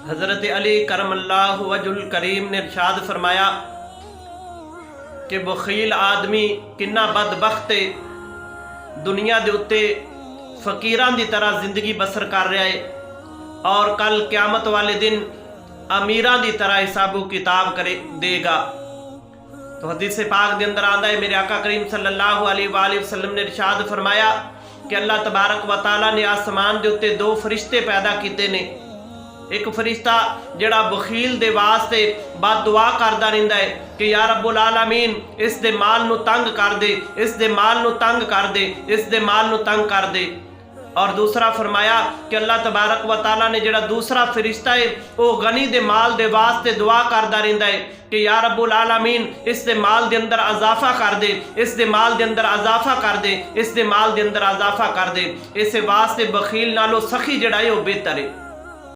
हज़रत अली करमल्लाहु वजहुल करीम ने इरशाद फरमाया कि बखील आदमी किन्ना बदबख्त है, दुनिया दे उत्ते फकीरां दी तरह जिंदगी बसर कर रहा है और कल क़यामत वाले दिन अमीरां दी तरह हिसाबो किताब करे देगा। तो हदीस पाक के अंदर आंदा है, मेरे आका करीम सल्लल्लाहु अलैहि वसल्लम ने इरशाद फरमाया कि अल्लाह तबारक व तआला ने आसमान के उत्ते दो फरिश्ते पैदा किए ने। एक फरिश्ता जिहड़ा बखील दे वास्ते बद दुआ करदा रहिंदा है कि या रब्बुल आलमीन इस दे माल नू तंग कर दे, इस दे माल नू तंग कर दे, इस दे माल नू तंग कर दे। और दूसरा फरमाया कि अल्लाह तबारक व तआला ने जिहड़ा दूसरा फरिश्ता है वह गनी दे माल दे वास्ते दुआ करदा रहिंदा है कि या रब्बुल आलमीन इस दे माल दे अंदर अजाफा कर दे, इस दे माल दे अंदर अजाफा कर दे, इस दे माल दे अंदर अजाफा कर दे। इस वास्ते बखील नालों सखी जिहड़ा है वह बेहतर है।